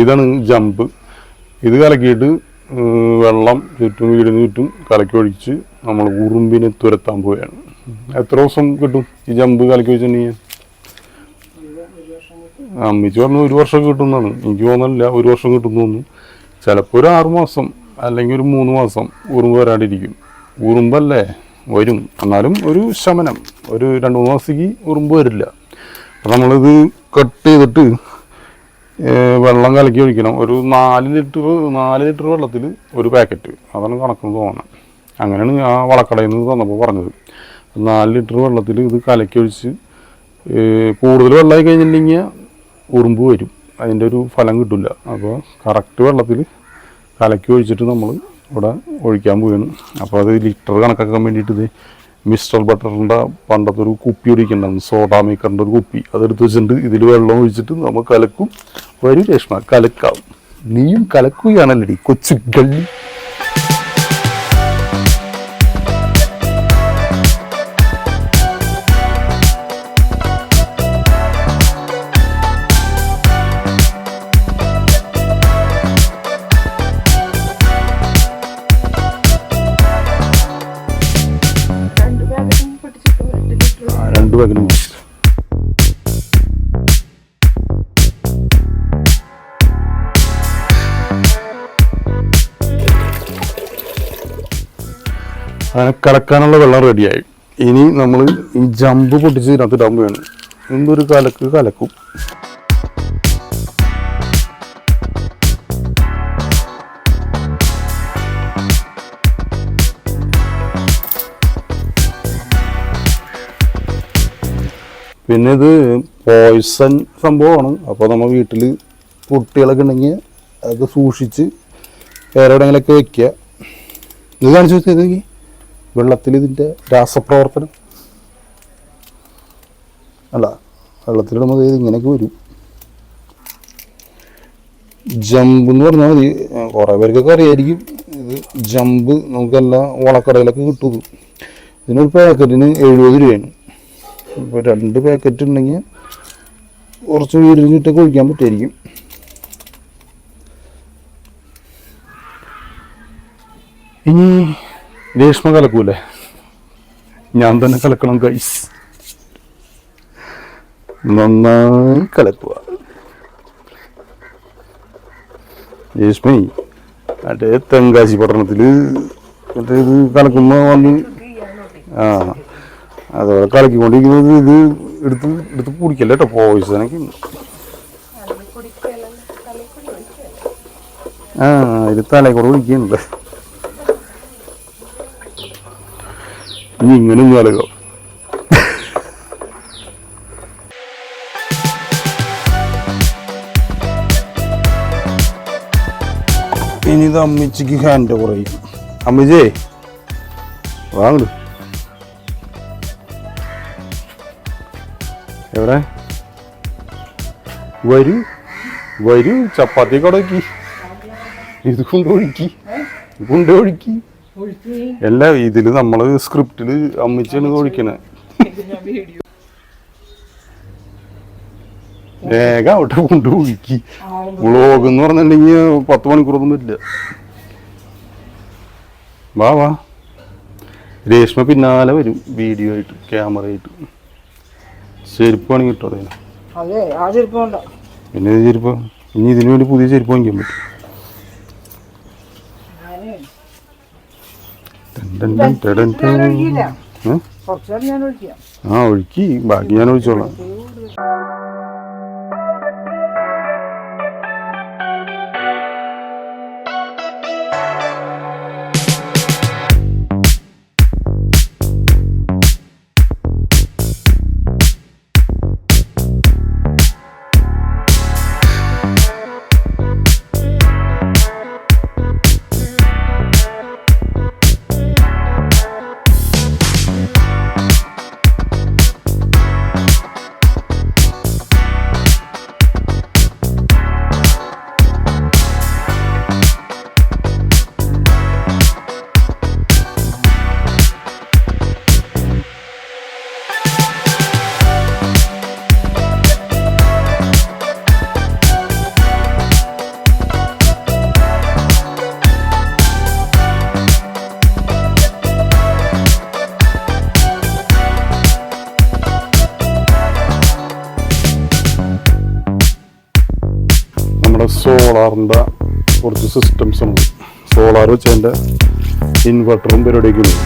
ഇതാണ് ജമ്പ്. ഇത് കലക്കിയിട്ട് വെള്ളം ചുറ്റും വീടിന് ചുറ്റും കലക്കി ഒഴിച്ച് നമ്മൾ ഉറുമ്പിനെ തുരത്താൻ പോവുകയാണ്. എത്ര ദിവസം കിട്ടും ഈ ജമ്പ് കലക്കി വെച്ചിട്ടുണ്ടെങ്കിൽ? അമ്മിച്ച് പറഞ്ഞു 1 വർഷം കിട്ടുന്നതാണ്. എനിക്ക് തോന്നുന്നില്ല 1 വർഷം കിട്ടുന്നു. ചിലപ്പോൾ ഒരു 6 മാസം അല്ലെങ്കിൽ ഒരു 3 മാസം ഉറുമ്പ് വരാണ്ടിരിക്കും. ഉറുമ്പല്ലേ വരും, എന്നാലും ഒരു ശമനം. ഒരു 2-3 മാസത്തേക്ക് ഉറുമ്പ് വരില്ല. അപ്പം നമ്മളിത് കട്ട് ചെയ്തിട്ട് വെള്ളം കലക്കി ഒഴിക്കണം. ഒരു 4 ലിറ്റർ വെള്ളത്തിൽ ഒരു പാക്കറ്റ്, അതാണ് കണക്കെന്ന് തോന്നണം. അങ്ങനെയാണ് ആ വളക്കടയിൽ നിന്ന് തന്നപ്പോൾ പറഞ്ഞത്. 4 ലിറ്റർ വെള്ളത്തിൽ ഇത് കലക്കി ഒഴിച്ച് കൂടുതൽ വെള്ളമായി കഴിഞ്ഞിട്ടുണ്ടെങ്കിൽ ഉറുമ്പ് വരും, അതിൻ്റെ ഒരു ഫലം കിട്ടില്ല. അപ്പോൾ കറക്റ്റ് വെള്ളത്തിൽ കലക്കി ഒഴിച്ചിട്ട് നമ്മൾ ഇവിടെ ഒഴിക്കാൻ പോവുകയാണ്. അപ്പോൾ അത് ലിറ്റർ കണക്കാക്കാൻ വേണ്ടിയിട്ട് ഇത് മിസ്റ്റർ ബട്ടറിൻ്റെ പണ്ടത്തെ ഒരു കുപ്പി ഒഴിക്കണ്ടായിരുന്നു, സോഡാ മേക്കറിൻ്റെ ഒരു കുപ്പി, അതെടുത്ത് വെച്ചിട്ട് ഇതിൽ വെള്ളം ഒഴിച്ചിട്ട് നമ്മൾ കലക്കും. വരും രേഷ്മ, കലക്കാം. നീയും കലക്കുകയാണല്ലടി കൊച്ചു ഗള്ളി. പകലും അങ്ങനെ കലക്കാനുള്ള വെള്ളം റെഡിയായി. ഇനി നമ്മൾ ഈ ജമ്പ് പൊട്ടിച്ച് ഇതിനകത്ത് ഇടാൻ പോവുകയാണ്. എന്തൊരു കലക്കും. പിന്നെ ഇത് പോയ്സൺ സംഭവമാണ്. അപ്പോൾ നമ്മൾ വീട്ടിൽ കുട്ടികളൊക്കെ ഉണ്ടെങ്കിൽ അതൊക്കെ സൂക്ഷിച്ച് വേറെ എവിടെയെങ്കിലൊക്കെ വെക്കുക. ഇത് കാണിച്ചു വെച്ചാൽ വെള്ളത്തിൽ ഇതിൻ്റെ രാസപ്രവർത്തനം അല്ല, വെള്ളത്തിലിടുമ്പോൾ ഇത് ഇങ്ങനെയൊക്കെ വരും. ജമ്പ് എന്ന് പറഞ്ഞാൽ മതി, കുറേ പേർക്കൊക്കെ അറിയായിരിക്കും. ഇത് ജമ്പ് നമുക്കെല്ലാം വളക്കടയിലൊക്കെ കിട്ടും. ഇതിനൊരു പാക്കറ്റിന് 70 രൂപയാണ്. ഇപ്പോൾ 2 പാക്കറ്റ് ഉണ്ടെങ്കിൽ കുറച്ച് വീടിന് ചുറ്റൊക്കെ ഒഴിക്കാൻ പറ്റുമായിരിക്കും. ഇനി രേഷ്മ കലക്കൂലേ? ഞാൻ തന്നെ കലക്കണം ഗൈസ്. നന്നായി കലക്കുക. രേഷ്മ മറ്റേ തെങ്കാശി പട്ടണത്തിൽ മറ്റേ ഇത് കലക്കുമ്പോൾ വന്ന് അതുപോലെ കലക്കിക്കൊണ്ടിരിക്കുന്നത് ഇത് എടുത്ത് കുടിക്കല്ലേ കേട്ടോ, പോയിസനൊക്കെ. ഇത് തലയിൽ കൂടെ കുടിക്കുന്നുണ്ട്. ഇനി ഇങ്ങനെ കലക്കാം. ഇനി ഇത് അമ്മച്ചിക്ക് ഹാൻഡ് കുറയും. അമ്മച്ചേ വാങ്ങു. എവിടെ വരൂ ചപ്പാത്തി കടക്കി ഇത് കൊണ്ടൊഴുക്കി എല്ലാം ഇതില് നമ്മള് സ്ക്രിപ്റ്റില് അമ്മച്ചാണ് ഒഴിക്കണേ. വേഗം അവിടെ കൊണ്ടൊഴുക്കി. വ്ളോഗ് എന്ന് പറഞ്ഞിട്ടുണ്ടെങ്കിൽ 10 മണിക്കൂറൊന്നും പറ്റില്ല. വാ രേഷ്മ പിന്നാലെ വരും വീഡിയോ ആയിട്ട്, ക്യാമറ ആയിട്ട്. ചെരുപ്പ് വേണമെങ്കിൽ കിട്ടും അതിന്. പിന്നെ ചെരുപ്പ് ഇനി ഇതിനു വേണ്ടി പുതിയ ചെരുപ്പ് വാങ്ങിക്കാൻ പറ്റും. ഒഴുക്കി, ബാക്കി ഞാൻ ഒഴിച്ചോളാം. നമ്മുടെ സോളാറിൻ്റെ കുറച്ച് സിസ്റ്റംസ് ഉണ്ട്. സോളാർ വെച്ചതിൻ്റെ ഇൻവെർട്ടറും പരിപാടിയൊക്കെ ഉണ്ട്.